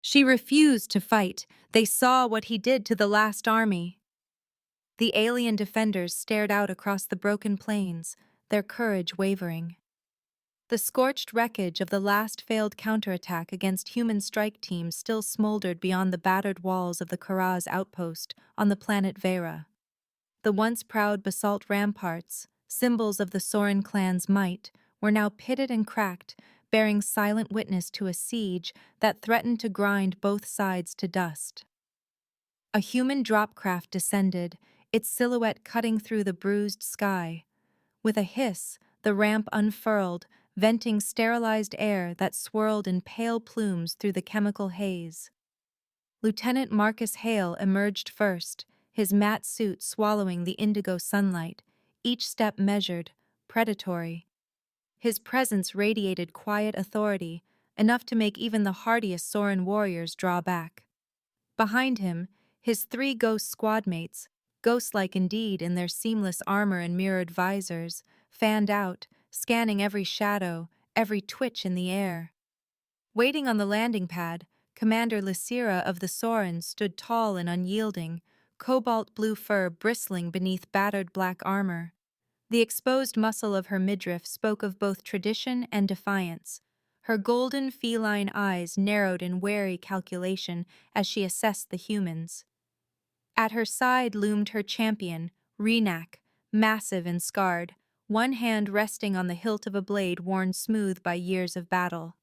She refused to fight. They saw what he did to the last army. The alien defenders stared out across the broken plains, their courage wavering. The scorched wreckage of the last failed counterattack against human strike teams still smoldered beyond the battered walls of the Karaz outpost on the planet Vera. The once proud basalt ramparts, symbols of the Sorin clan's might, were now pitted and cracked, bearing silent witness to a siege that threatened to grind both sides to dust. A human dropcraft descended, its silhouette cutting through the bruised sky. With a hiss, the ramp unfurled, venting sterilized air that swirled in pale plumes through the chemical haze. Lieutenant Marcus Hale emerged first, his matte suit swallowing the indigo sunlight, each step measured, predatory. His presence radiated quiet authority, enough to make even the hardiest Sorin warriors draw back. Behind him, his three ghost squadmates, ghost-like indeed in their seamless armor and mirrored visors, fanned out, scanning every shadow, every twitch in the air. Waiting on the landing pad, Commander Lysira of the Sorin stood tall and unyielding, cobalt blue fur bristling beneath battered black armor. The exposed muscle of her midriff spoke of both tradition and defiance. Her golden feline eyes narrowed in wary calculation as she assessed the humans. At her side loomed her champion, Renak, massive and scarred, one hand resting on the hilt of a blade worn smooth by years of battle.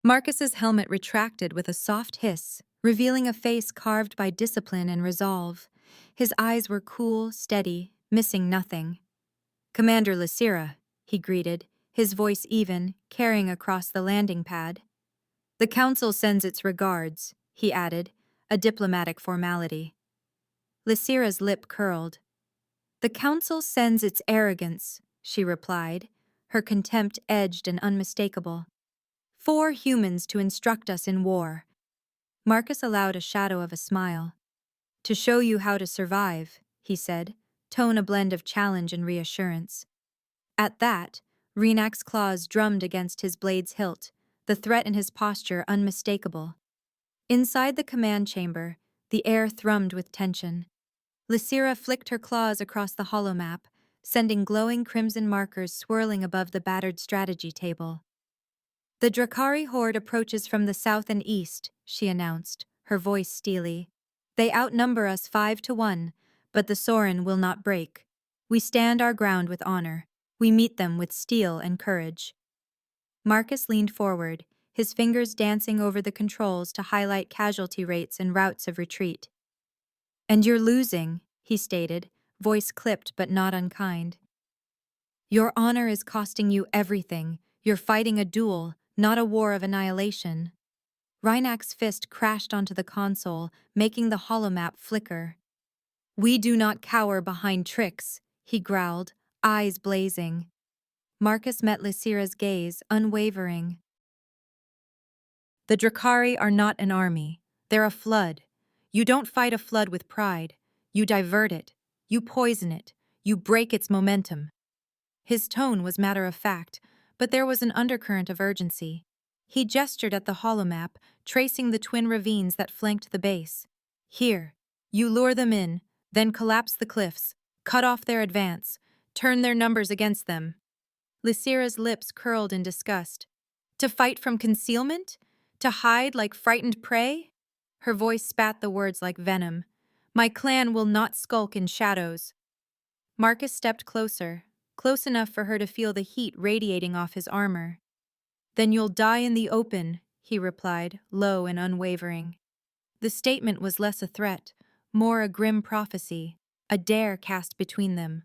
Marcus's helmet retracted with a soft hiss, revealing a face carved by discipline and resolve. His eyes were cool, steady, missing nothing. "Commander Lysira," he greeted, his voice even, carrying across the landing pad. "The Council sends its regards," he added, a diplomatic formality. Lysira's lip curled. "The Council sends its arrogance," she replied, her contempt edged and unmistakable. "4 humans to instruct us in war." Marcus allowed a shadow of a smile. "To show you how to survive," he said, tone a blend of challenge and reassurance. At that, Renak's claws drummed against his blade's hilt, the threat in his posture unmistakable. Inside the command chamber, the air thrummed with tension. Lysira flicked her claws across the holomap, sending glowing crimson markers swirling above the battered strategy table. "The Drakari horde approaches from the south and east," she announced, her voice steely. "They outnumber us 5 to 1, but the Sorin will not break. We stand our ground with honor. We meet them with steel and courage." Marcus leaned forward, his fingers dancing over the controls to highlight casualty rates and routes of retreat. "And you're losing," he stated, voice clipped but not unkind. "Your honor is costing you everything. You're fighting a duel, not a war of annihilation." Reinak's fist crashed onto the console, making the holomap flicker. "We do not cower behind tricks," he growled, eyes blazing. Marcus met Lysira's gaze, unwavering. "The Drakari are not an army. They're a flood. You don't fight a flood with pride. You divert it. You poison it. You break its momentum." His tone was matter-of-fact, but there was an undercurrent of urgency. He gestured at the holomap, tracing the twin ravines that flanked the base. "Here, you lure them in, then collapse the cliffs, cut off their advance, turn their numbers against them." Lysira's lips curled in disgust. "To fight from concealment? To hide like frightened prey?" Her voice spat the words like venom. "My clan will not skulk in shadows." Marcus stepped closer, close enough for her to feel the heat radiating off his armor. "Then you'll die in the open," he replied, low and unwavering. The statement was less a threat, more a grim prophecy, a dare cast between them.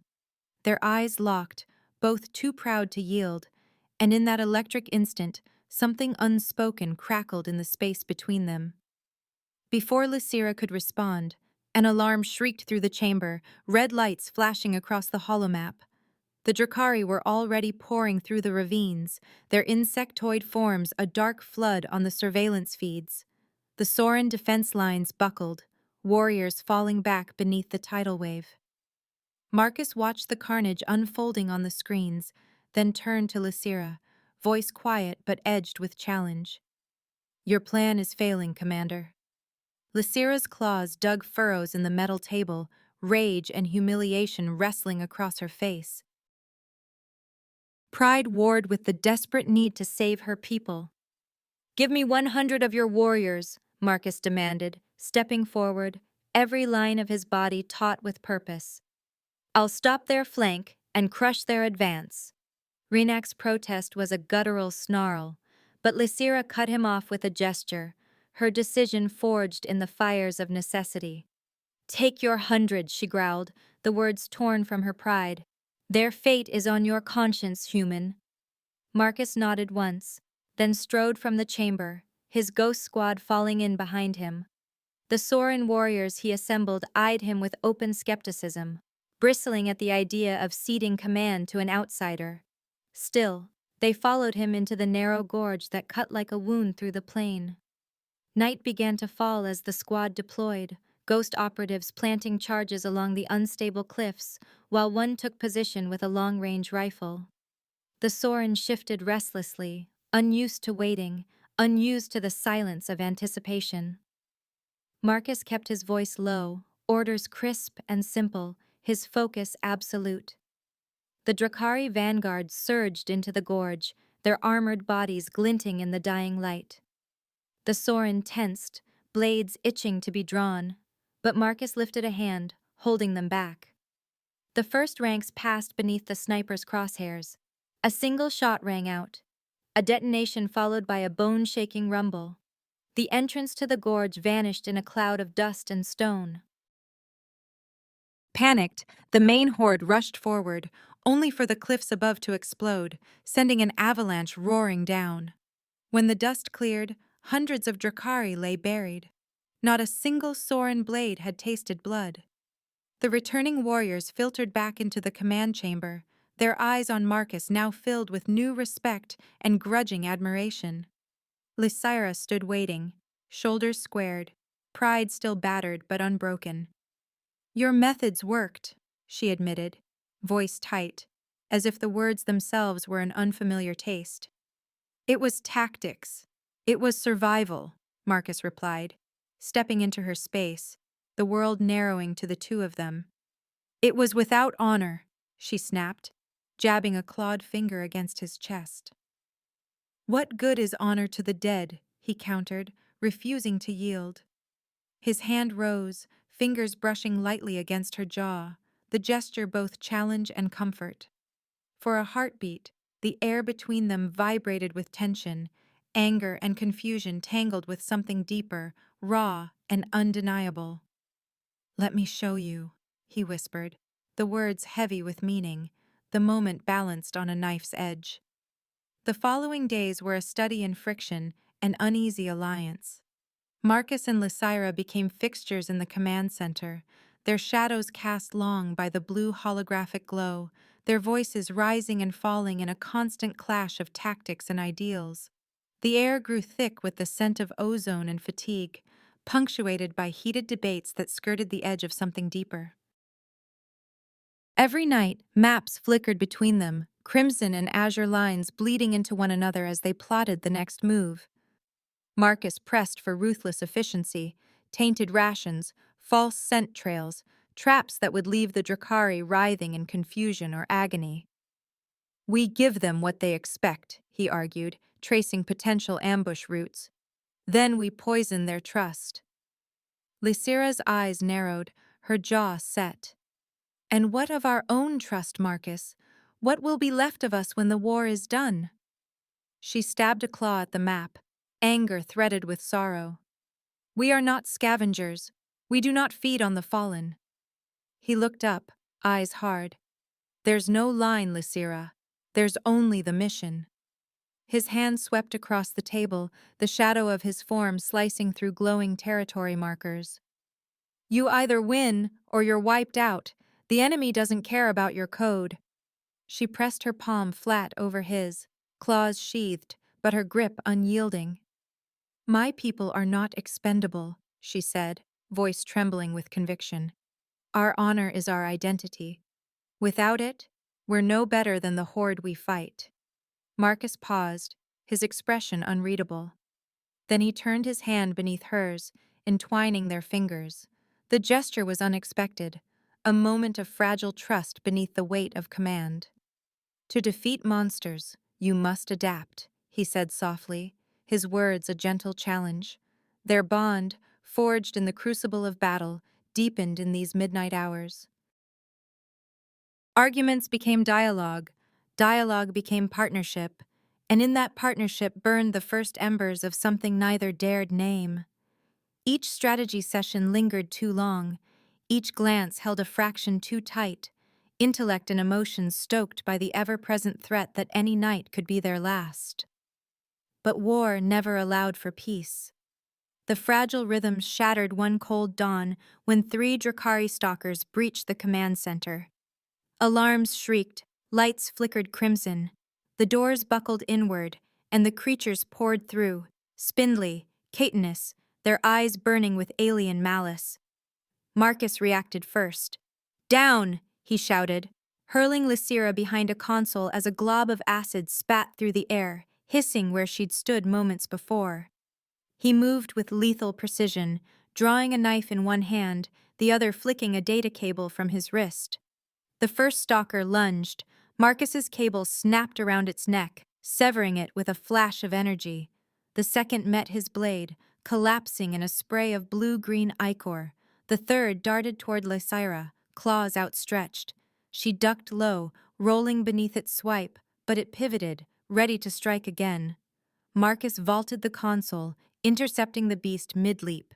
Their eyes locked, both too proud to yield, and in that electric instant, something unspoken crackled in the space between them. Before Lysira could respond, an alarm shrieked through the chamber, red lights flashing across the holomap. The Drakari were already pouring through the ravines, their insectoid forms a dark flood on the surveillance feeds. The Sorin defense lines buckled, warriors falling back beneath the tidal wave. Marcus watched the carnage unfolding on the screens, then turned to Lysira, voice quiet but edged with challenge. Your plan is failing, Commander. Lysira's claws dug furrows in the metal table, rage and humiliation wrestling across her face. Pride warred with the desperate need to save her people. "Give me 100 of your warriors," Marcus demanded, stepping forward, every line of his body taut with purpose. "I'll stop their flank and crush their advance." Renak's protest was a guttural snarl, but Lysira cut him off with a gesture, her decision forged in the fires of necessity. "Take your 100, she growled, the words torn from her pride. "Their fate is on your conscience, human." Marcus nodded once, then strode from the chamber, his ghost squad falling in behind him. The Sorin warriors he assembled eyed him with open skepticism, bristling at the idea of ceding command to an outsider. Still, they followed him into the narrow gorge that cut like a wound through the plain. Night began to fall as the squad deployed, ghost operatives planting charges along the unstable cliffs, while one took position with a long-range rifle. The Sorin shifted restlessly, unused to waiting, unused to the silence of anticipation. Marcus kept his voice low, orders crisp and simple, his focus absolute. The Drakari vanguard surged into the gorge, their armored bodies glinting in the dying light. The Sorin tensed, blades itching to be drawn, but Marcus lifted a hand, holding them back. The first ranks passed beneath the sniper's crosshairs. A single shot rang out, a detonation followed by a bone-shaking rumble. The entrance to the gorge vanished in a cloud of dust and stone. Panicked, the main horde rushed forward, only for the cliffs above to explode, sending an avalanche roaring down. When the dust cleared, hundreds of Drakari lay buried. Not a single Sorin blade had tasted blood. The returning warriors filtered back into the command chamber, their eyes on Marcus now filled with new respect and grudging admiration. Lysira stood waiting, shoulders squared, pride still battered but unbroken. "Your methods worked," she admitted, voice tight, as if the words themselves were an unfamiliar taste. "It was tactics. It was survival," Marcus replied, stepping into her space, the world narrowing to the two of them. "It was without honor," she snapped, jabbing a clawed finger against his chest. "What good is honor to the dead?" he countered, refusing to yield. His hand rose, fingers brushing lightly against her jaw, the gesture both challenge and comfort. For a heartbeat, the air between them vibrated with tension, anger and confusion tangled with something deeper, raw and undeniable. "Let me show you," he whispered, the words heavy with meaning, the moment balanced on a knife's edge. The following days were a study in friction, an uneasy alliance. Marcus and Lysira became fixtures in the command center, their shadows cast long by the blue holographic glow, their voices rising and falling in a constant clash of tactics and ideals. The air grew thick with the scent of ozone and fatigue, punctuated by heated debates that skirted the edge of something deeper. Every night, maps flickered between them, crimson and azure lines bleeding into one another as they plotted the next move. Marcus pressed for ruthless efficiency, tainted rations, false scent trails, traps that would leave the Drakari writhing in confusion or agony. "We give them what they expect," he argued, tracing potential ambush routes. "Then we poison their trust." Lysira's eyes narrowed, her jaw set. "And what of our own trust, Marcus? What will be left of us when the war is done?" She stabbed a claw at the map, anger threaded with sorrow. "We are not scavengers. We do not feed on the fallen." He looked up, eyes hard. "There's no line, Lysira. There's only the mission." His hand swept across the table, the shadow of his form slicing through glowing territory markers. "You either win or you're wiped out. The enemy doesn't care about your code." She pressed her palm flat over his, claws sheathed, but her grip unyielding. "My people are not expendable," she said, voice trembling with conviction. "Our honor is our identity. Without it, we're no better than the horde we fight." Marcus paused, his expression unreadable. Then he turned his hand beneath hers, entwining their fingers. The gesture was unexpected, a moment of fragile trust beneath the weight of command. To defeat monsters, you must adapt, he said softly, his words a gentle challenge. Their bond, forged in the crucible of battle, deepened in these midnight hours. Arguments became dialogue, dialogue became partnership, and in that partnership burned the first embers of something neither dared name. Each strategy session lingered too long, each glance held a fraction too tight, intellect and emotion stoked by the ever-present threat that any night could be their last. But war never allowed for peace. The fragile rhythms shattered one cold dawn when 3 Drakari stalkers breached the command center. Alarms shrieked, lights flickered crimson, the doors buckled inward, and the creatures poured through, spindly, chitinous, their eyes burning with alien malice. Marcus reacted first. "Down!" he shouted, hurling Lysira behind a console as a glob of acid spat through the air, hissing where she'd stood moments before. He moved with lethal precision, drawing a knife in one hand, the other flicking a data cable from his wrist. The first stalker lunged. Marcus's cable snapped around its neck, severing it with a flash of energy. The second met his blade, collapsing in a spray of blue-green ichor. The third darted toward Lysira, claws outstretched. She ducked low, rolling beneath its swipe, but it pivoted, ready to strike again. Marcus vaulted the console, intercepting the beast mid-leap.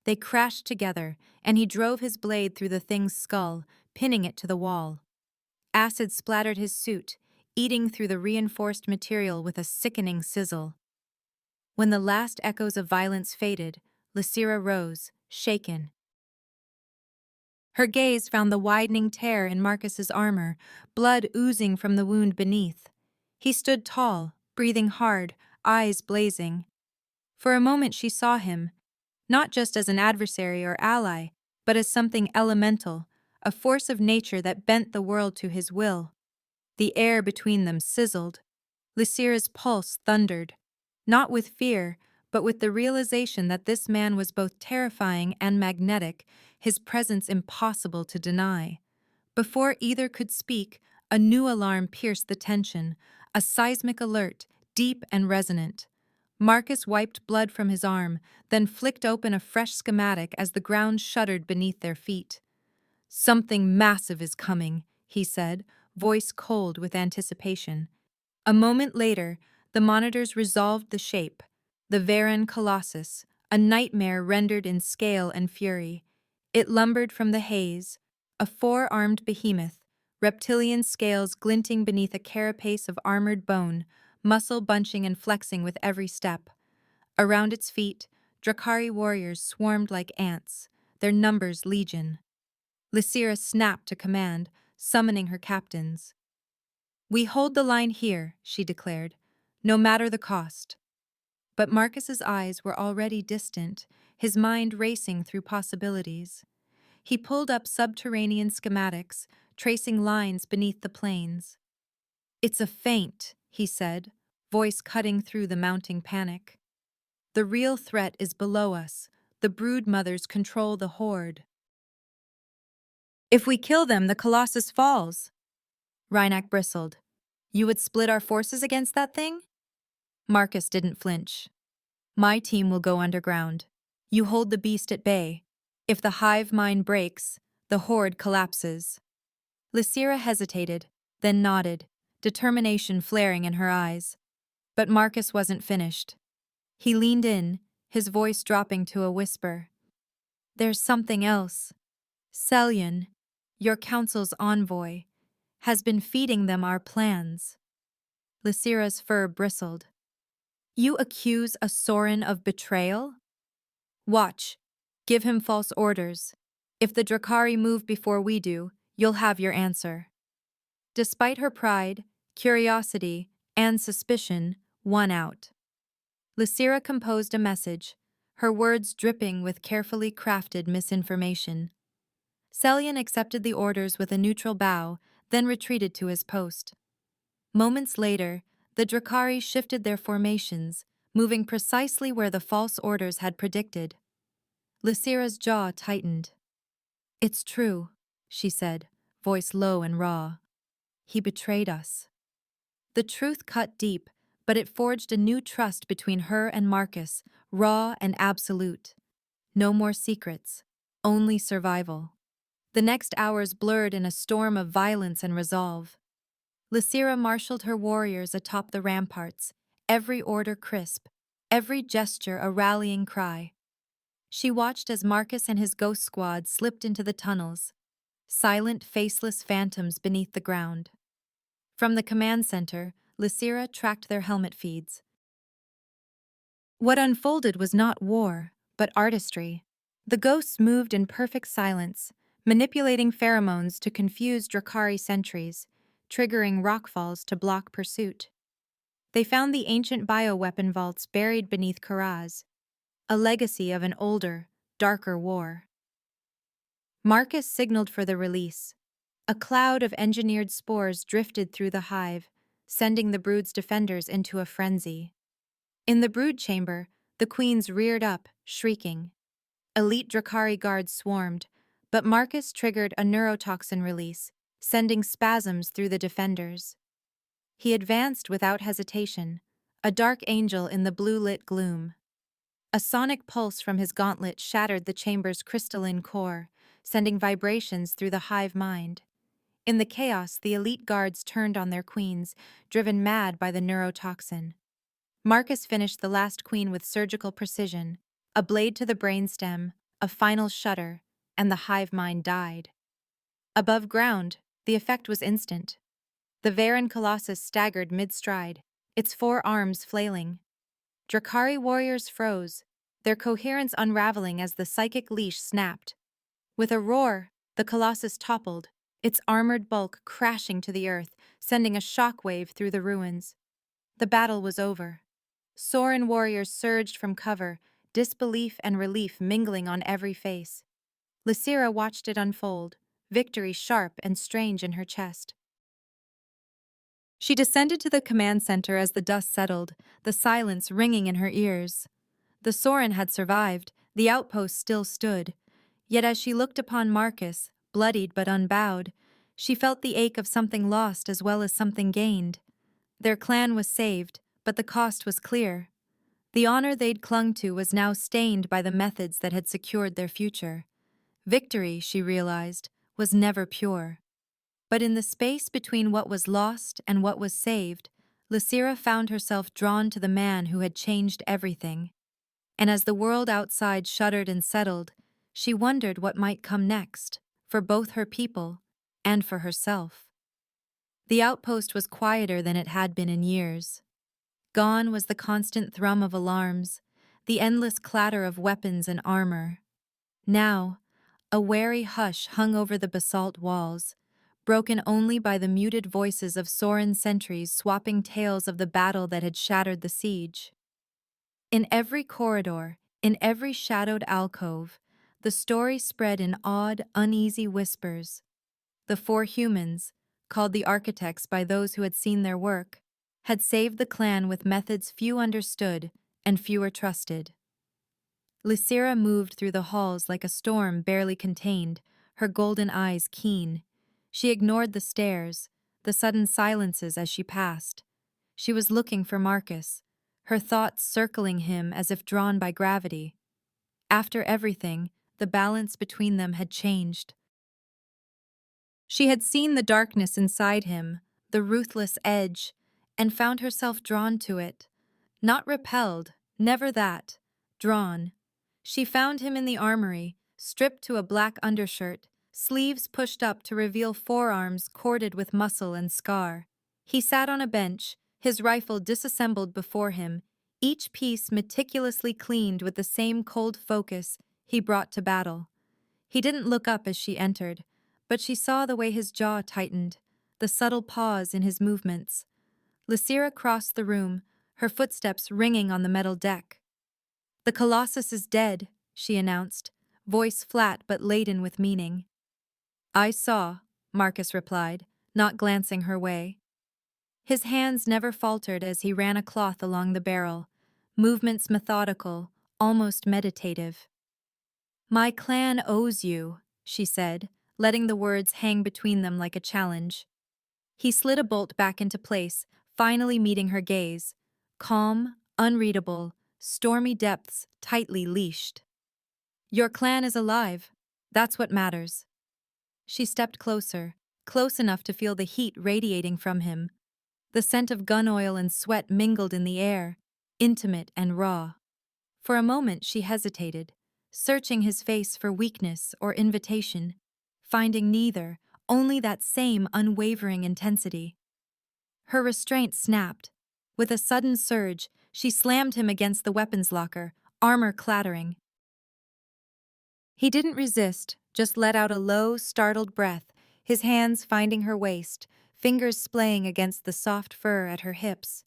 They crashed together, and he drove his blade through the thing's skull, pinning it to the wall. Acid splattered his suit, eating through the reinforced material with a sickening sizzle. When the last echoes of violence faded, Lysira rose, shaken. Her gaze found the widening tear in Marcus's armor, blood oozing from the wound beneath. He stood tall, breathing hard, eyes blazing. For a moment she saw him, not just as an adversary or ally, but as something elemental, a force of nature that bent the world to his will. The air between them sizzled. Lysira's pulse thundered, not with fear, but with the realization that this man was both terrifying and magnetic, his presence impossible to deny. Before either could speak, a new alarm pierced the tension, a seismic alert, deep and resonant. Marcus wiped blood from his arm, then flicked open a fresh schematic as the ground shuddered beneath their feet. "Something massive is coming," he said, voice cold with anticipation. A moment later, the monitors resolved the shape. The Varan Colossus, a nightmare rendered in scale and fury. It lumbered from the haze, a 4-armed behemoth, reptilian scales glinting beneath a carapace of armored bone, muscle bunching and flexing with every step. Around its feet, Drakari warriors swarmed like ants, their numbers legion. Lysira snapped to command, summoning her captains. "We hold the line here," she declared, "no matter the cost." But Marcus's eyes were already distant, his mind racing through possibilities. He pulled up subterranean schematics, tracing lines beneath the plains. "It's a feint," he said, voice cutting through the mounting panic. "The real threat is below us. The brood mothers control the horde." "If we kill them, the Colossus falls." Rhynak bristled. "You would split our forces against that thing?" Marcus didn't flinch. "My team will go underground. You hold the beast at bay. If the hive mind breaks, the horde collapses." Lysira hesitated, then nodded, determination flaring in her eyes. But Marcus wasn't finished. He leaned in, his voice dropping to a whisper. "There's something else. Selyon, your council's envoy, has been feeding them our plans." Lysira's fur bristled. "You accuse a Sorin of betrayal? Watch. Give him false orders. If the Drakari move before we do, you'll have your answer." Despite her pride, curiosity, and suspicion, won out. Lysira composed a message, her words dripping with carefully crafted misinformation. Selyon accepted the orders with a neutral bow, then retreated to his post. Moments later, the Drakari shifted their formations, moving precisely where the false orders had predicted. Lysira's jaw tightened. "It's true," she said, voice low and raw. "He betrayed us." The truth cut deep, but it forged a new trust between her and Marcus, raw and absolute. No more secrets, only survival. The next hours blurred in a storm of violence and resolve. Lysira marshaled her warriors atop the ramparts, every order crisp, every gesture a rallying cry. She watched as Marcus and his ghost squad slipped into the tunnels, silent, faceless phantoms beneath the ground. From the command center, Lysira tracked their helmet feeds. What unfolded was not war, but artistry. The ghosts moved in perfect silence, manipulating pheromones to confuse Drakari sentries, triggering rockfalls to block pursuit. They found the ancient bioweapon vaults buried beneath Karaz, a legacy of an older, darker war. Marcus signaled for the release. A cloud of engineered spores drifted through the hive, sending the brood's defenders into a frenzy. In the brood chamber, the queens reared up, shrieking. Elite Drakari guards swarmed, but Marcus triggered a neurotoxin release, sending spasms through the defenders. He advanced without hesitation, a dark angel in the blue-lit gloom. A sonic pulse from his gauntlet shattered the chamber's crystalline core, sending vibrations through the hive mind. In the chaos, the elite guards turned on their queens, driven mad by the neurotoxin. Marcus finished the last queen with surgical precision, a blade to the brainstem, a final shudder, and the hive mind died. Above ground, the effect was instant. The Varen Colossus staggered mid-stride, its four arms flailing. Drakari warriors froze, their coherence unraveling as the psychic leash snapped. With a roar, the Colossus toppled, its armored bulk crashing to the earth, sending a shockwave through the ruins. The battle was over. Sorin warriors surged from cover, disbelief and relief mingling on every face. Lysira watched it unfold, victory sharp and strange in her chest. She descended to the command center as the dust settled, the silence ringing in her ears. The Sorin had survived, the outpost still stood. Yet as she looked upon Marcus, bloodied but unbowed, she felt the ache of something lost as well as something gained. Their clan was saved, but the cost was clear. The honor they'd clung to was now stained by the methods that had secured their future. Victory, she realized, was never pure. But in the space between what was lost and what was saved, Lysira found herself drawn to the man who had changed everything. And as the world outside shuddered and settled, she wondered what might come next, for both her people and for herself. The outpost was quieter than it had been in years. Gone was the constant thrum of alarms, the endless clatter of weapons and armor. Now, a wary hush hung over the basalt walls, broken only by the muted voices of Sorin sentries swapping tales of the battle that had shattered the siege. In every corridor, in every shadowed alcove, the story spread in odd, uneasy whispers. The four humans, called the architects by those who had seen their work, had saved the clan with methods few understood and fewer trusted. Lysira moved through the halls like a storm barely contained, her golden eyes keen. She ignored the stares, the sudden silences as she passed. She was looking for Marcus, her thoughts circling him as if drawn by gravity. After everything, the balance between them had changed. She had seen the darkness inside him, the ruthless edge, and found herself drawn to it. Not repelled, never that. Drawn. She found him in the armory, stripped to a black undershirt, sleeves pushed up to reveal forearms corded with muscle and scar. He sat on a bench, his rifle disassembled before him, each piece meticulously cleaned with the same cold focus he brought to battle. He didn't look up as she entered, but she saw the way his jaw tightened, the subtle pause in his movements. Lysira crossed the room, her footsteps ringing on the metal deck. "The Colossus is dead," she announced, voice flat but laden with meaning. "I saw," Marcus replied, not glancing her way. His hands never faltered as he ran a cloth along the barrel, movements methodical, almost meditative. "My clan owes you," she said, letting the words hang between them like a challenge. He slid a bolt back into place, finally meeting her gaze. Calm, unreadable, stormy depths tightly leashed. "Your clan is alive. That's what matters." She stepped closer, close enough to feel the heat radiating from him. The scent of gun oil and sweat mingled in the air, intimate and raw. For a moment she hesitated, searching his face for weakness or invitation, finding neither, only that same unwavering intensity. Her restraint snapped. With a sudden surge, she slammed him against the weapons locker, armor clattering. He didn't resist, just let out a low, startled breath, his hands finding her waist, fingers splaying against the soft fur at her hips.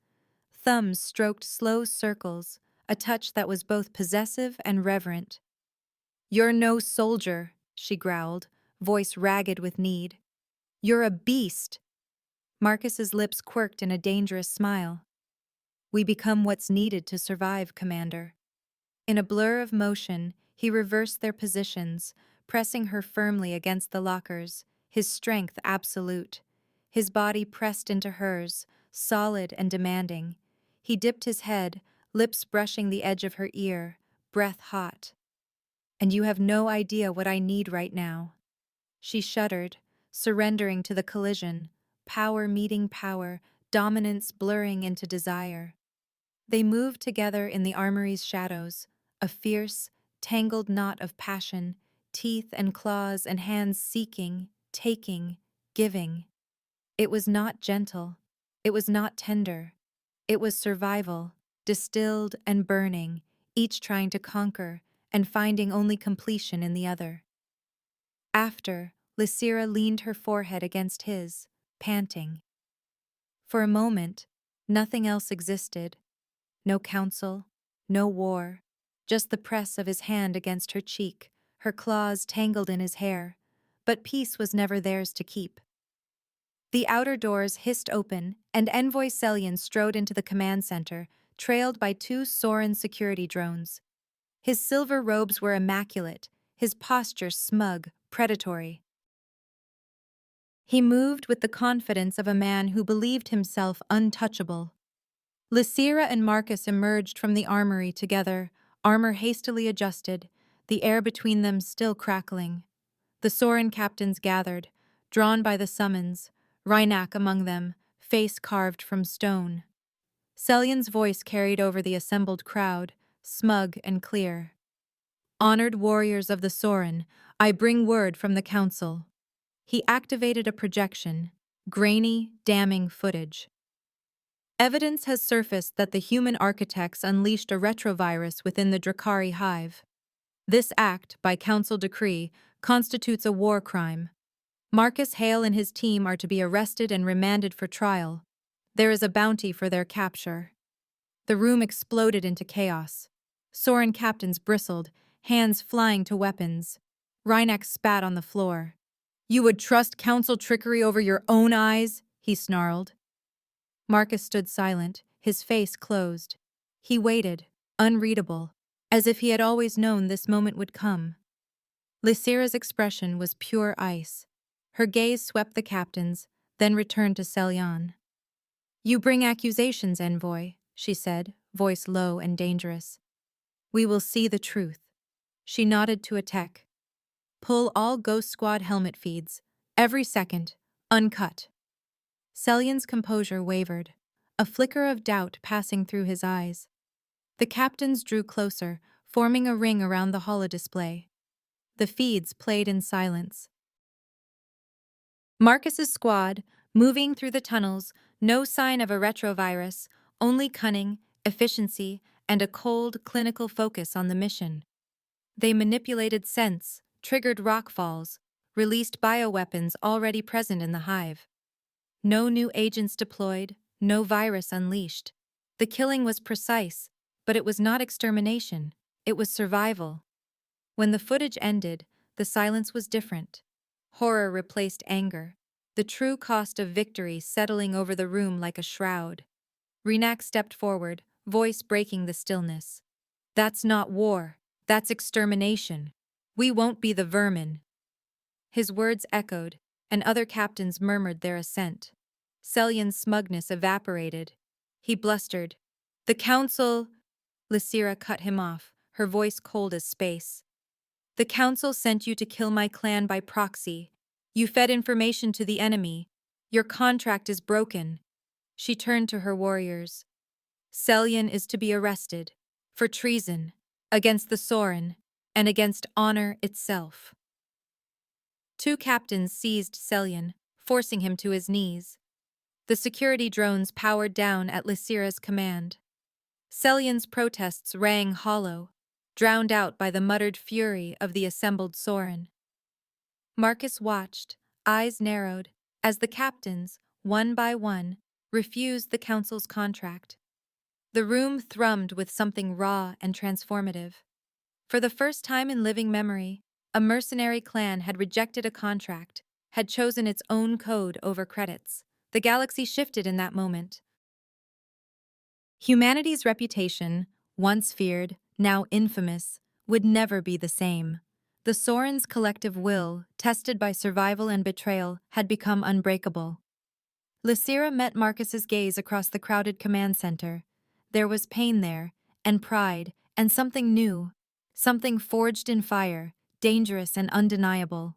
Thumbs stroked slow circles, a touch that was both possessive and reverent. "You're no soldier," she growled, voice ragged with need. "You're a beast." Marcus's lips quirked in a dangerous smile. "We become what's needed to survive, Commander." In a blur of motion, he reversed their positions, pressing her firmly against the lockers, his strength absolute. His body pressed into hers, solid and demanding. He dipped his head, lips brushing the edge of her ear, breath hot. "And you have no idea what I need right now." She shuddered, surrendering to the collision, power meeting power, dominance blurring into desire. They moved together in the armory's shadows, a fierce, tangled knot of passion, teeth and claws and hands seeking, taking, giving. It was not gentle. It was not tender. It was survival, distilled and burning, each trying to conquer and finding only completion in the other. After, Lysira leaned her forehead against his, panting. For a moment, nothing else existed. No counsel, no war, just the press of his hand against her cheek, her claws tangled in his hair. But peace was never theirs to keep. The outer doors hissed open, and Envoy Celian strode into the command center, trailed by two Sorin security drones. His silver robes were immaculate, his posture smug, predatory. He moved with the confidence of a man who believed himself untouchable. Lysira and Marcus emerged from the armory together, armor hastily adjusted, the air between them still crackling. The Sorin captains gathered, drawn by the summons, Rhynak among them, face carved from stone. Celian's voice carried over the assembled crowd, smug and clear. "Honored warriors of the Sorin, I bring word from the council." He activated a projection, grainy, damning footage. Evidence has surfaced that the human architects unleashed a retrovirus within the Drakari hive. This act, by council decree, constitutes a war crime. Marcus Hale and his team are to be arrested and remanded for trial. There is a bounty for their capture. The room exploded into chaos. Sorin captains bristled, hands flying to weapons. Rhynak spat on the floor. "You would trust council trickery over your own eyes?" he snarled. Marcus stood silent, his face closed. He waited, unreadable, as if he had always known this moment would come. Lysira's expression was pure ice. Her gaze swept the captains, then returned to Celian. "You bring accusations, Envoy," she said, voice low and dangerous. "We will see the truth." She nodded to a tech. "Pull all Ghost Squad helmet feeds, every second, uncut." Celian's composure wavered, a flicker of doubt passing through his eyes. The captains drew closer, forming a ring around the holodisplay. The feeds played in silence. Marcus's squad, moving through the tunnels, no sign of a retrovirus, only cunning, efficiency, and a cold, clinical focus on the mission. They manipulated scents, triggered rockfalls, released bioweapons already present in the hive. No new agents deployed, no virus unleashed. The killing was precise, but it was not extermination, it was survival. When the footage ended, the silence was different. Horror replaced anger, the true cost of victory settling over the room like a shroud. Rhynak stepped forward, voice breaking the stillness. That's not war. That's extermination. We won't be the vermin. His words echoed, and other captains murmured their assent. Selyan's smugness evaporated. He blustered. The council... Lysira cut him off, her voice cold as space. The council sent you to kill my clan by proxy. You fed information to the enemy. Your contract is broken. She turned to her warriors. Selyan is to be arrested for treason against the Sorin and against honor itself. Two captains seized Selyan, forcing him to his knees. The security drones powered down at Lysira's command. Selyan's protests rang hollow, drowned out by the muttered fury of the assembled Sorin. Marcus watched, eyes narrowed, as the captains, one by one, refused the council's contract. The room thrummed with something raw and transformative. For the first time in living memory, a mercenary clan had rejected a contract, had chosen its own code over credits. The galaxy shifted in that moment. Humanity's reputation, once feared, now infamous, would never be the same. The Sorin's collective will, tested by survival and betrayal, had become unbreakable. Lysira met Marcus's gaze across the crowded command center. There was pain there, and pride, and something new, something forged in fire, dangerous and undeniable.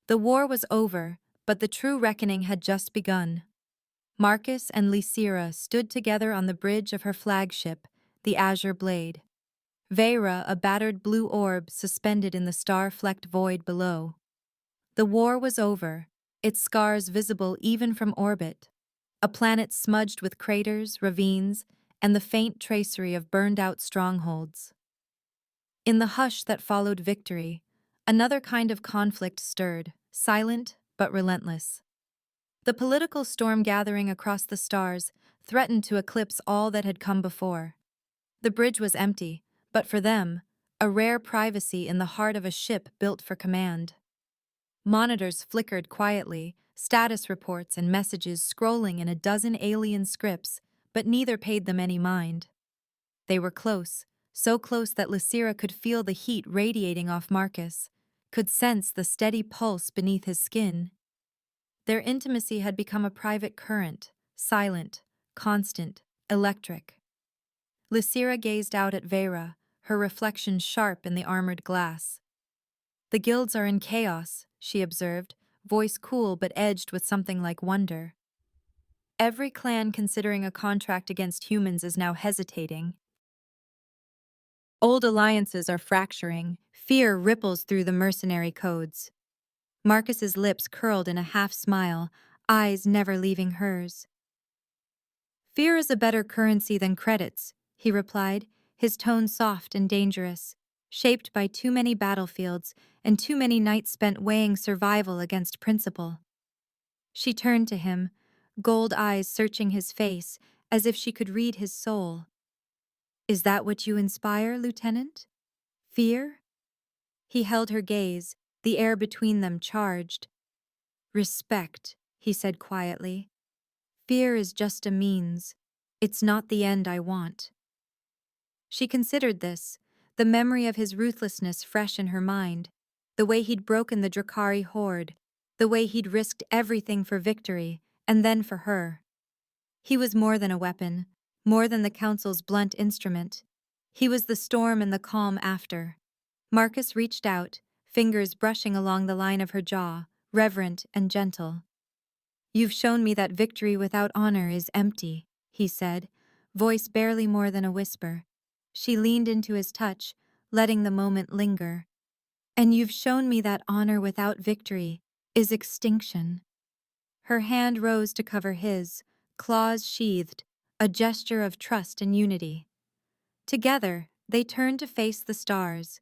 The war was over, but the true reckoning had just begun. Marcus and Lysira stood together on the bridge of her flagship, the Azure Blade. Vera, a battered blue orb suspended in the star-flecked void below. The war was over, its scars visible even from orbit. A planet smudged with craters, ravines, and the faint tracery of burned-out strongholds. In the hush that followed victory, another kind of conflict stirred, silent but relentless. The political storm gathering across the stars threatened to eclipse all that had come before. The bridge was empty, but for them, a rare privacy in the heart of a ship built for command. Monitors flickered quietly, status reports and messages scrolling in a dozen alien scripts, but neither paid them any mind. They were close, so close that Lysira could feel the heat radiating off Marcus, could sense the steady pulse beneath his skin. Their intimacy had become a private current, silent, constant, electric. Lysira gazed out at Vera, her reflection sharp in the armored glass. The guilds are in chaos, she observed, voice cool but edged with something like wonder. Every clan considering a contract against humans is now hesitating. Old alliances are fracturing, fear ripples through the mercenary codes. Marcus's lips curled in a half-smile, eyes never leaving hers. Fear is a better currency than credits, he replied, his tone soft and dangerous, shaped by too many battlefields and too many nights spent weighing survival against principle. She turned to him, gold eyes searching his face as if she could read his soul. Is that what you inspire, Lieutenant? Fear? He held her gaze, the air between them charged. Respect, he said quietly. Fear is just a means. It's not the end I want. She considered this, the memory of his ruthlessness fresh in her mind, the way he'd broken the Drakari horde, the way he'd risked everything for victory, and then for her. He was more than a weapon, more than the Council's blunt instrument. He was the storm and the calm after. Marcus reached out, fingers brushing along the line of her jaw, reverent and gentle. You've shown me that victory without honor is empty, he said, voice barely more than a whisper. She leaned into his touch, letting the moment linger. And you've shown me that honor without victory is extinction. Her hand rose to cover his, claws sheathed, a gesture of trust and unity. Together, they turned to face the stars.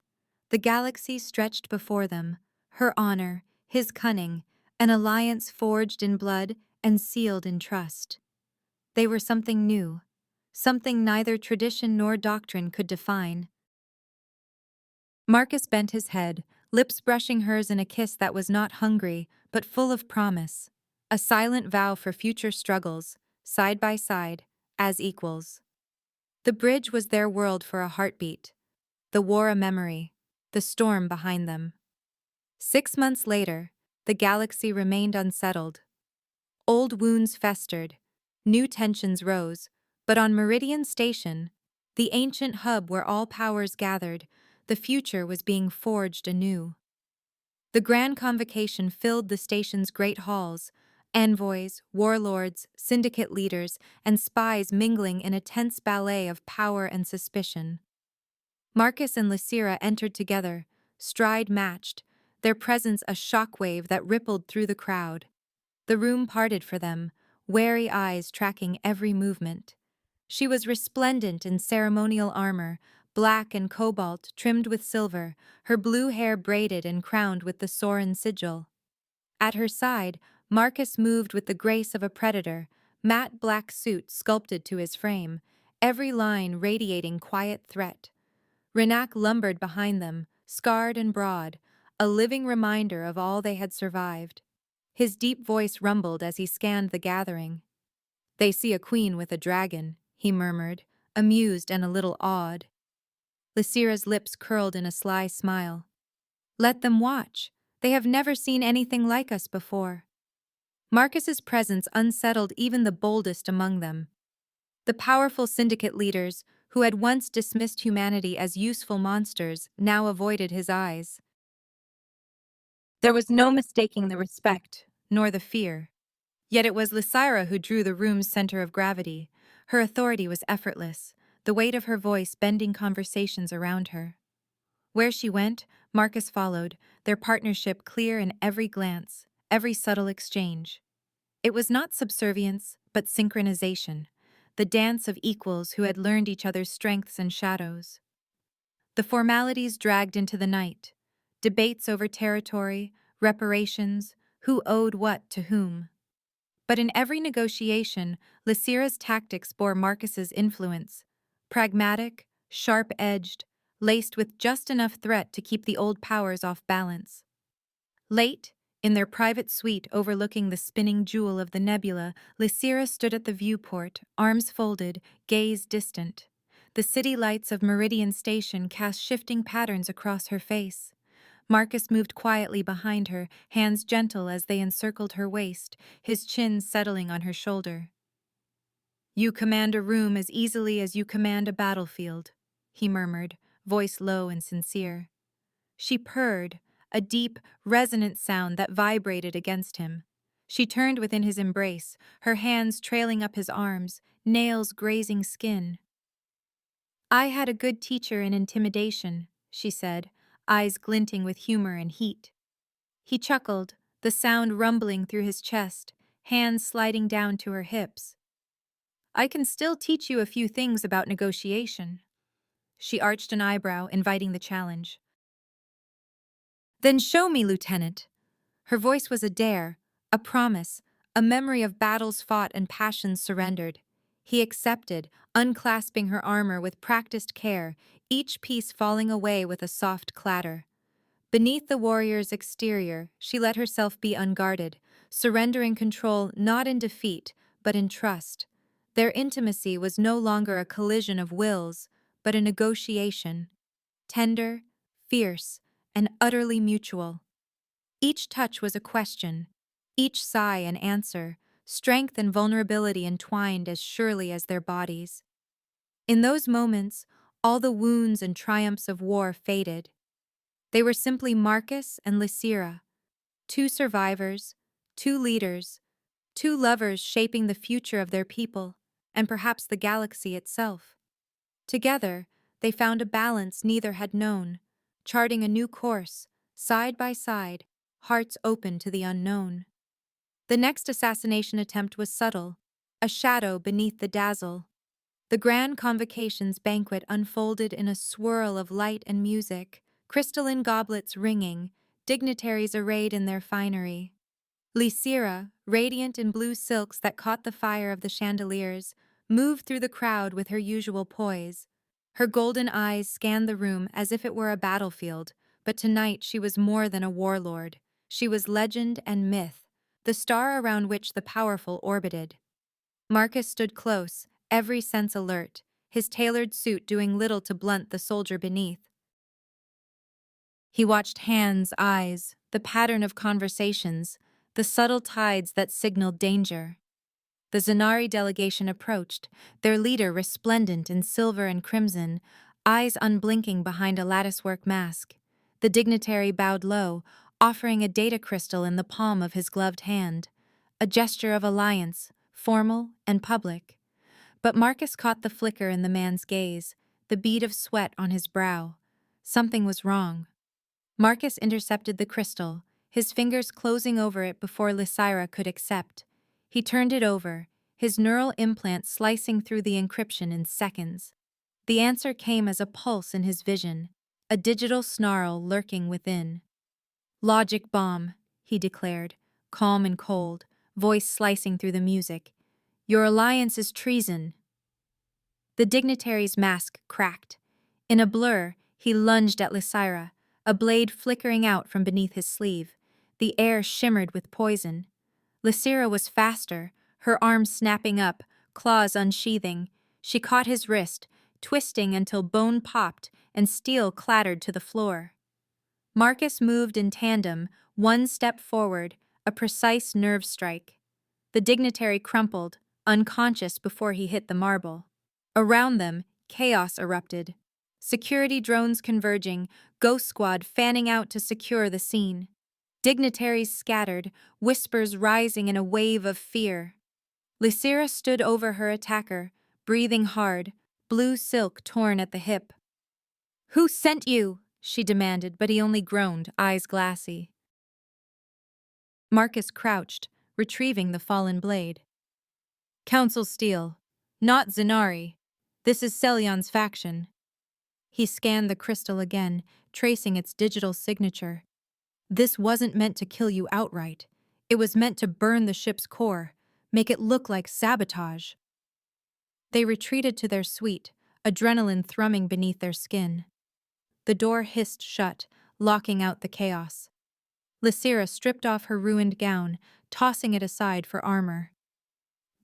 The galaxy stretched before them, her honor, his cunning, an alliance forged in blood and sealed in trust. They were something new, something neither tradition nor doctrine could define. Marcus bent his head, lips brushing hers in a kiss that was not hungry, but full of promise. A silent vow for future struggles, side by side, as equals. The bridge was their world for a heartbeat, the war a memory, the storm behind them. 6 months later, the galaxy remained unsettled. Old wounds festered, new tensions rose, but on Meridian Station, the ancient hub where all powers gathered, the future was being forged anew. The grand convocation filled the station's great halls, envoys, warlords, syndicate leaders, and spies mingling in a tense ballet of power and suspicion. Marcus and Lysira entered together, stride matched, their presence a shockwave that rippled through the crowd. The room parted for them, wary eyes tracking every movement. She was resplendent in ceremonial armor, black and cobalt trimmed with silver, her blue hair braided and crowned with the Sorin sigil. At her side, Marcus moved with the grace of a predator, matte black suit sculpted to his frame, every line radiating quiet threat. Renak lumbered behind them, scarred and broad, a living reminder of all they had survived. His deep voice rumbled as he scanned the gathering. "They see a queen with a dragon," he murmured, amused and a little awed. Lysira's lips curled in a sly smile. "Let them watch. They have never seen anything like us before." Marcus's presence unsettled even the boldest among them. The powerful syndicate leaders, who had once dismissed humanity as useful monsters, now avoided his eyes. There was no mistaking the respect, nor the fear. Yet it was Lysira who drew the room's center of gravity. Her authority was effortless, the weight of her voice bending conversations around her. Where she went, Marcus followed, their partnership clear in every glance, every subtle exchange. It was not subservience, but synchronization, the dance of equals who had learned each other's strengths and shadows. The formalities dragged into the night, debates over territory, reparations, who owed what to whom. But in every negotiation, Lysira's tactics bore Marcus's influence, pragmatic, sharp-edged, laced with just enough threat to keep the old powers off balance. Late, in their private suite overlooking the spinning jewel of the nebula, Lysira stood at the viewport, arms folded, gaze distant. The city lights of Meridian Station cast shifting patterns across her face. Marcus moved quietly behind her, hands gentle as they encircled her waist, his chin settling on her shoulder. "You command a room as easily as you command a battlefield," he murmured, voice low and sincere. She purred, a deep, resonant sound that vibrated against him. She turned within his embrace, her hands trailing up his arms, nails grazing skin. "I had a good teacher in intimidation," she said, eyes glinting with humor and heat. He chuckled, the sound rumbling through his chest, hands sliding down to her hips. "I can still teach you a few things about negotiation." She arched an eyebrow, inviting the challenge. "Then show me, Lieutenant." Her voice was a dare, a promise, a memory of battles fought and passions surrendered. He accepted, unclasping her armor with practiced care, each piece falling away with a soft clatter. Beneath the warrior's exterior, she let herself be unguarded, surrendering control not in defeat, but in trust. Their intimacy was no longer a collision of wills, but a negotiation. Tender, fierce, and utterly mutual. Each touch was a question, each sigh an answer, strength and vulnerability entwined as surely as their bodies. In those moments, all the wounds and triumphs of war faded. They were simply Marcus and Lysira, two survivors, two leaders, two lovers shaping the future of their people, and perhaps the galaxy itself. Together, they found a balance neither had known, charting a new course, side by side, hearts open to the unknown. The next assassination attempt was subtle, a shadow beneath the dazzle. The grand convocation's banquet unfolded in a swirl of light and music, crystalline goblets ringing, dignitaries arrayed in their finery. Lysira, radiant in blue silks that caught the fire of the chandeliers, moved through the crowd with her usual poise. Her golden eyes scanned the room as if it were a battlefield, but tonight she was more than a warlord. She was legend and myth, the star around which the powerful orbited. Marcus stood close, every sense alert, his tailored suit doing little to blunt the soldier beneath. He watched hands, eyes, the pattern of conversations, the subtle tides that signaled danger. The Zanari delegation approached, their leader resplendent in silver and crimson, eyes unblinking behind a latticework mask. The dignitary bowed low, offering a data crystal in the palm of his gloved hand, a gesture of alliance, formal and public. But Marcus caught the flicker in the man's gaze, the bead of sweat on his brow. Something was wrong. Marcus intercepted the crystal, his fingers closing over it before Lysira could accept. He turned it over, his neural implant slicing through the encryption in seconds. The answer came as a pulse in his vision, a digital snarl lurking within. "Logic bomb," he declared, calm and cold, voice slicing through the music. "Your alliance is treason." The dignitary's mask cracked. In a blur, he lunged at Lysira, a blade flickering out from beneath his sleeve. The air shimmered with poison. Lysira was faster, her arms snapping up, claws unsheathing. She caught his wrist, twisting until bone popped and steel clattered to the floor. Marcus moved in tandem, one step forward, a precise nerve strike. The dignitary crumpled, unconscious before he hit the marble. Around them, chaos erupted. Security drones converging, Ghost Squad fanning out to secure the scene. Dignitaries scattered, whispers rising in a wave of fear. Lysira stood over her attacker, breathing hard, blue silk torn at the hip. "Who sent you?" she demanded, but he only groaned, eyes glassy. Marcus crouched, retrieving the fallen blade. "Council Steel. Not Zanari. This is Celyon's faction." He scanned the crystal again, tracing its digital signature. "This wasn't meant to kill you outright. It was meant to burn the ship's core, make it look like sabotage." They retreated to their suite, adrenaline thrumming beneath their skin. The door hissed shut, locking out the chaos. Lysira stripped off her ruined gown, tossing it aside for armor.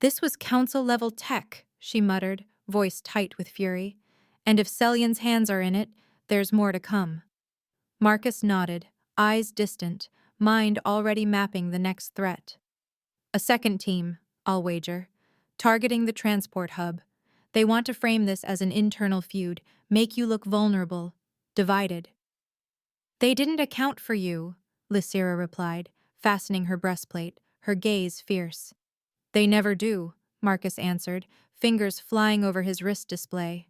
"This was council-level tech," she muttered, voice tight with fury. "And if Celyon's hands are in it, there's more to come." Marcus nodded, eyes distant, mind already mapping the next threat. "A second team, I'll wager, targeting the transport hub. They want to frame this as an internal feud, make you look vulnerable, divided." "They didn't account for you," Lysira replied, fastening her breastplate, her gaze fierce. "They never do," Marcus answered, fingers flying over his wrist display.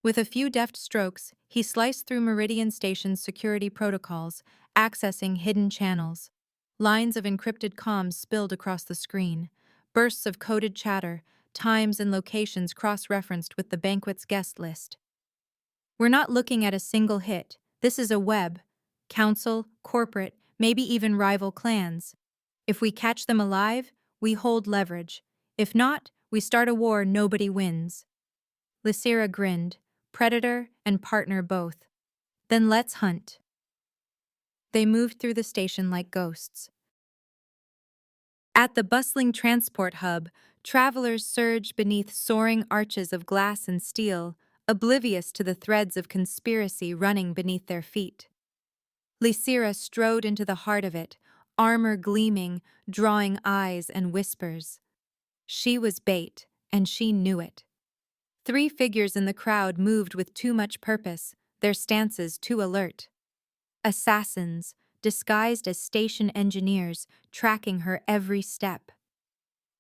With a few deft strokes, he sliced through Meridian Station's security protocols, accessing hidden channels. Lines of encrypted comms spilled across the screen. Bursts of coded chatter, times and locations cross-referenced with the banquet's guest list. "We're not looking at a single hit. This is a web. Council, corporate, maybe even rival clans. If we catch them alive, we hold leverage. If not, we start a war nobody wins." Lysira grinned, predator and partner both. "Then let's hunt." They moved through the station like ghosts. At the bustling transport hub, travelers surged beneath soaring arches of glass and steel, oblivious to the threads of conspiracy running beneath their feet. Lysira strode into the heart of it, armor gleaming, drawing eyes and whispers. She was bait, and she knew it. 3 figures in the crowd moved with too much purpose, their stances too alert. Assassins, disguised as station engineers, tracking her every step.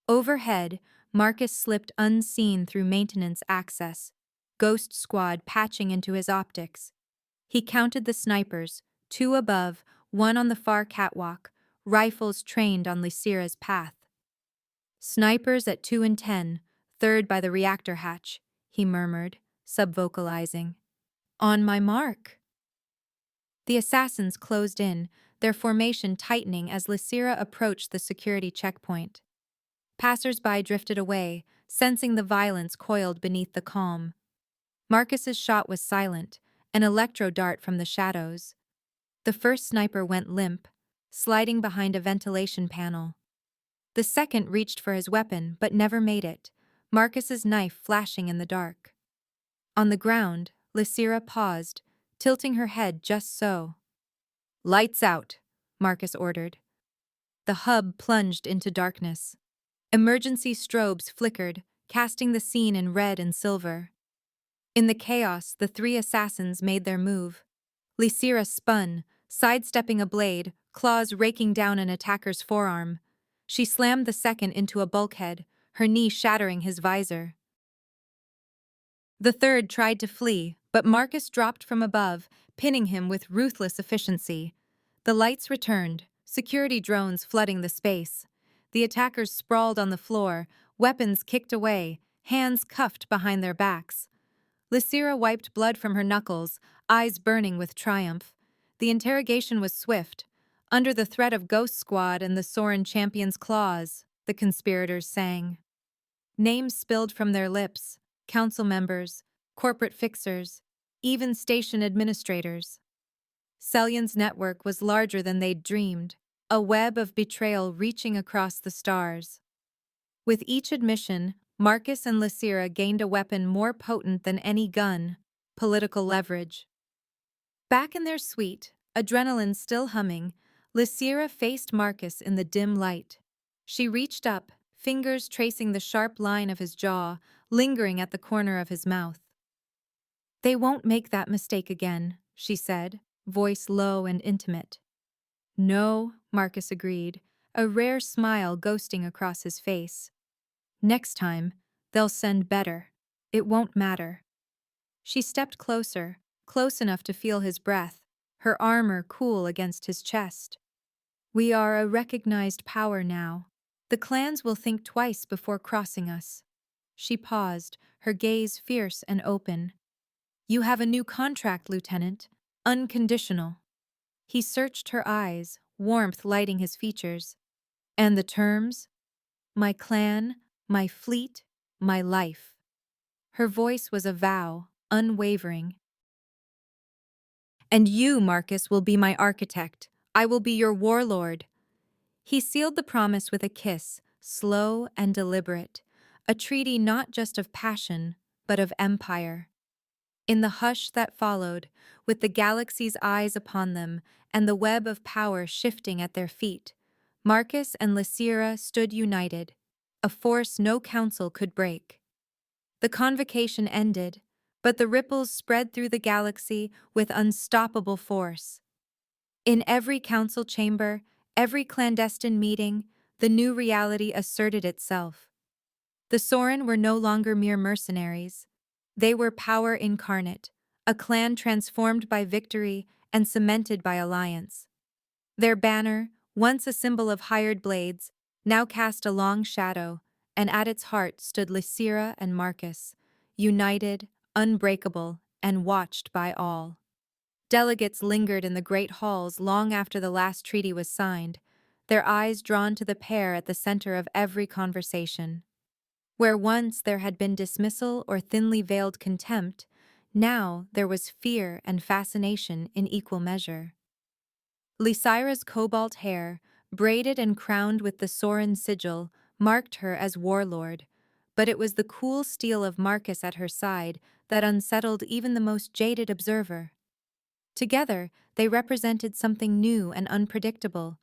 Overhead, Marcus slipped unseen through maintenance access, Ghost Squad patching into his optics. He counted the snipers, 2 above, 1 on the far catwalk, rifles trained on Lysira's path. "Snipers at 2 and 10, third by the reactor hatch," he murmured, subvocalizing. "On my mark." The assassins closed in, their formation tightening as Lysira approached the security checkpoint. Passers-by drifted away, sensing the violence coiled beneath the calm. Marcus's shot was silent, an electro dart from the shadows. The first sniper went limp, sliding behind a ventilation panel. The second reached for his weapon but never made it, Marcus's knife flashing in the dark. On the ground, Lysira paused, tilting her head just so. "Lights out," Marcus ordered. The hub plunged into darkness. Emergency strobes flickered, casting the scene in red and silver. In the chaos, the three assassins made their move. Lysira spun, sidestepping a blade, claws raking down an attacker's forearm. She slammed the second into a bulkhead, her knee shattering his visor. The third tried to flee, but Marcus dropped from above, pinning him with ruthless efficiency. The lights returned, security drones flooding the space. The attackers sprawled on the floor, weapons kicked away, hands cuffed behind their backs. Lysira wiped blood from her knuckles, eyes burning with triumph. The interrogation was swift. Under the threat of Ghost Squad and the Soren Champion's claws, the conspirators sang. Names spilled from their lips: council members, corporate fixers, even station administrators. Celyon's network was larger than they'd dreamed, a web of betrayal reaching across the stars. With each admission, Marcus and Lysira gained a weapon more potent than any gun: political leverage. Back in their suite, adrenaline still humming, Lysira faced Marcus in the dim light. She reached up, fingers tracing the sharp line of his jaw, lingering at the corner of his mouth. "They won't make that mistake again," she said, voice low and intimate. "No," Marcus agreed, a rare smile ghosting across his face. "Next time, they'll send better. It won't matter." She stepped closer, close enough to feel his breath, her armor cool against his chest. "We are a recognized power now. The clans will think twice before crossing us." She paused, her gaze fierce and open. "You have a new contract, Lieutenant. Unconditional." He searched her eyes, warmth lighting his features. "And the terms?" "My clan, my fleet, my life." Her voice was a vow, unwavering. "And you, Marcus, will be my architect. I will be your warlord." He sealed the promise with a kiss, slow and deliberate, a treaty not just of passion, but of empire. In the hush that followed, with the galaxy's eyes upon them and the web of power shifting at their feet, Marcus and Lysira stood united, a force no council could break. The convocation ended, but the ripples spread through the galaxy with unstoppable force. In every council chamber, every clandestine meeting, the new reality asserted itself. The Soren were no longer mere mercenaries. They were power incarnate, a clan transformed by victory and cemented by alliance. Their banner, once a symbol of hired blades, now cast a long shadow, and at its heart stood Lysira and Marcus, united, unbreakable, and watched by all. Delegates lingered in the great halls long after the last treaty was signed, their eyes drawn to the pair at the center of every conversation. Where once there had been dismissal or thinly veiled contempt, now there was fear and fascination in equal measure. Lysira's cobalt hair, braided and crowned with the Soren sigil, marked her as warlord, but it was the cool steel of Marcus at her side that unsettled even the most jaded observer. Together, they represented something new and unpredictable,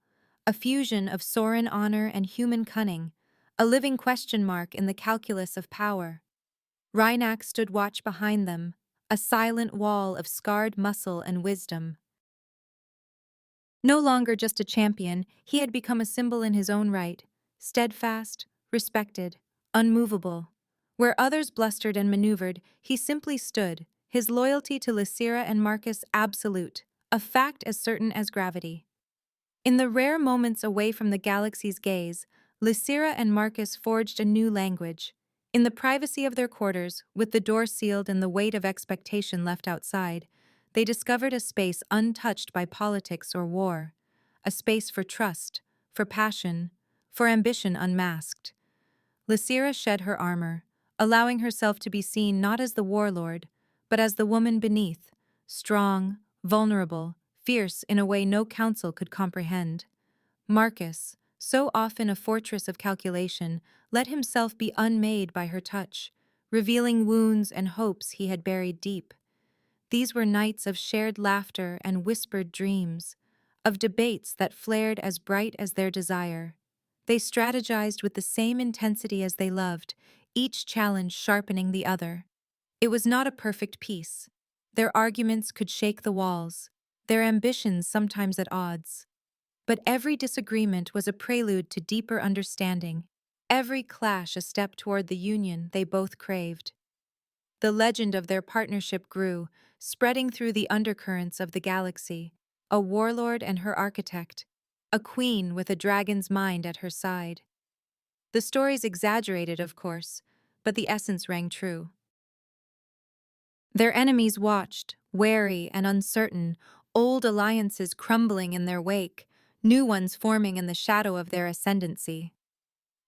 a fusion of Soren honor and human cunning, a living question mark in the calculus of power. Rhynak stood watch behind them, a silent wall of scarred muscle and wisdom. No longer just a champion, he had become a symbol in his own right, steadfast, respected, unmovable. Where others blustered and maneuvered, he simply stood, his loyalty to Lysira and Marcus absolute, a fact as certain as gravity. In the rare moments away from the galaxy's gaze, Lysira and Marcus forged a new language. In the privacy of their quarters, with the door sealed and the weight of expectation left outside, they discovered a space untouched by politics or war, a space for trust, for passion, for ambition unmasked. Lysira shed her armor, allowing herself to be seen not as the warlord, but as the woman beneath, strong, vulnerable, fierce in a way no council could comprehend. Marcus, so often a fortress of calculation, let himself be unmade by her touch, revealing wounds and hopes he had buried deep. These were nights of shared laughter and whispered dreams, of debates that flared as bright as their desire. They strategized with the same intensity as they loved, each challenge sharpening the other. It was not a perfect peace. Their arguments could shake the walls, their ambitions sometimes at odds. But every disagreement was a prelude to deeper understanding, every clash a step toward the union they both craved. The legend of their partnership grew, spreading through the undercurrents of the galaxy, a warlord and her architect, a queen with a dragon's mind at her side. The stories exaggerated, of course, but the essence rang true. Their enemies watched, wary and uncertain, old alliances crumbling in their wake, new ones forming in the shadow of their ascendancy.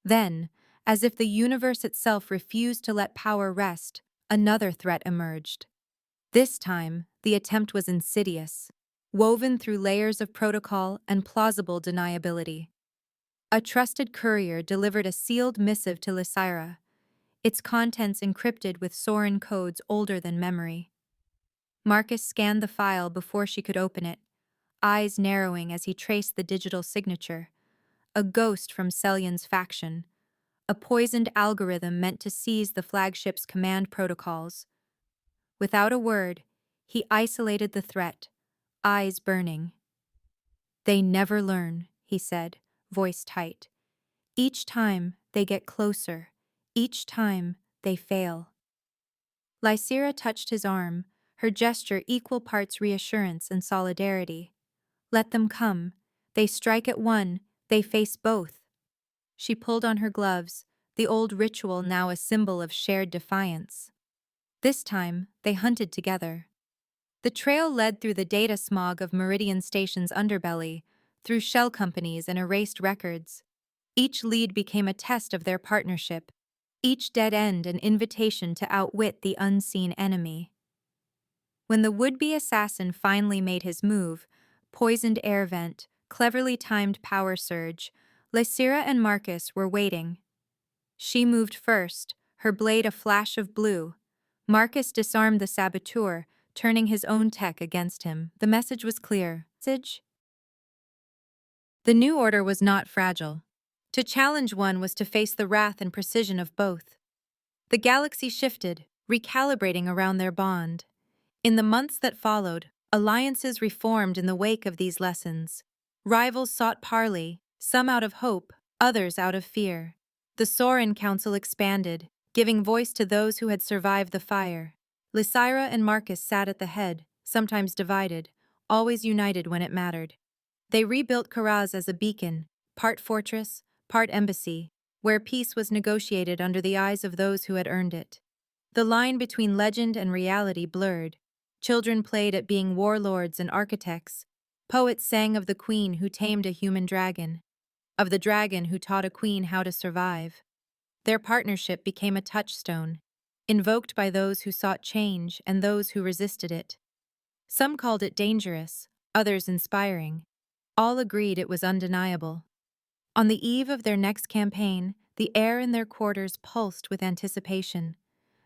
Then, as if the universe itself refused to let power rest, another threat emerged. This time, the attempt was insidious, woven through layers of protocol and plausible deniability. A trusted courier delivered a sealed missive to Lysira, its contents encrypted with Sorin codes older than memory. Marcus scanned the file before she could open it, eyes narrowing as he traced the digital signature. A ghost from Cellion's faction, a poisoned algorithm meant to seize the flagship's command protocols. Without a word, he isolated the threat, eyes burning. "They never learn," he said, voice tight. "Each time they get closer, each time they fail." Lysira touched his arm, her gesture equal parts reassurance and solidarity. "Let them come. They strike at one, they face both." She pulled on her gloves, the old ritual now a symbol of shared defiance. This time, they hunted together. The trail led through the data smog of Meridian Station's underbelly, through shell companies and erased records. Each lead became a test of their partnership, each dead end an invitation to outwit the unseen enemy. When the would-be assassin finally made his move, poisoned air vent, cleverly timed power surge, Lysira and Marcus were waiting. She moved first, her blade a flash of blue. Marcus disarmed the saboteur, turning his own tech against him. The message was clear. The new order was not fragile. To challenge one was to face the wrath and precision of both. The galaxy shifted, recalibrating around their bond. In the months that followed, alliances reformed in the wake of these lessons. Rivals sought parley, some out of hope, others out of fear. The Sorin Council expanded, giving voice to those who had survived the fire. Lysira and Marcus sat at the head, sometimes divided, always united when it mattered. They rebuilt Karaz as a beacon, part fortress, part embassy, where peace was negotiated under the eyes of those who had earned it. The line between legend and reality blurred. Children played at being warlords and architects. Poets sang of the queen who tamed a human dragon, of the dragon who taught a queen how to survive. Their partnership became a touchstone, invoked by those who sought change and those who resisted it. Some called it dangerous, others inspiring. All agreed it was undeniable. On the eve of their next campaign, the air in their quarters pulsed with anticipation.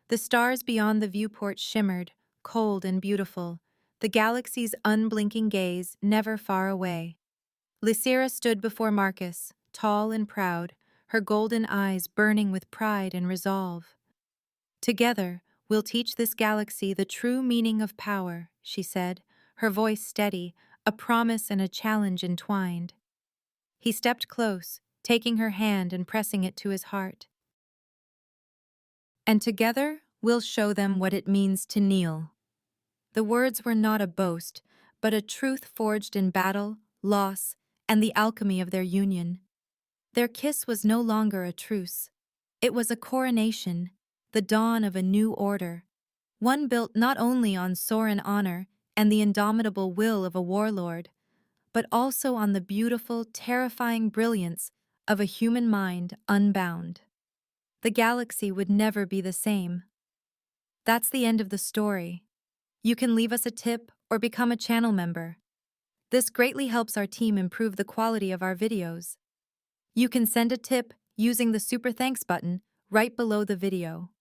The stars beyond the viewport shimmered, cold and beautiful, the galaxy's unblinking gaze never far away. Lysira stood before Marcus, tall and proud, her golden eyes burning with pride and resolve. "Together, we'll teach this galaxy the true meaning of power," she said, her voice steady, a promise and a challenge entwined. He stepped close, taking her hand and pressing it to his heart. "And together, we'll show them what it means to kneel." The words were not a boast, but a truth forged in battle, loss, and the alchemy of their union. Their kiss was no longer a truce. It was a coronation, the dawn of a new order, one built not only on Sorin honor and the indomitable will of a warlord, but also on the beautiful, terrifying brilliance of a human mind unbound. The galaxy would never be the same. That's the end of the story. You can leave us a tip or become a channel member. This greatly helps our team improve the quality of our videos. You can send a tip using the Super Thanks button right below the video.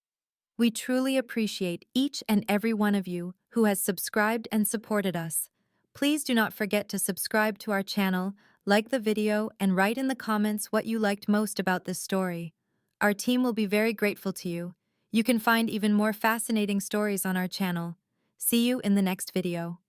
We truly appreciate each and every one of you who has subscribed and supported us. Please do not forget to subscribe to our channel, like the video, and write in the comments what you liked most about this story. Our team will be very grateful to you. You can find even more fascinating stories on our channel. See you in the next video.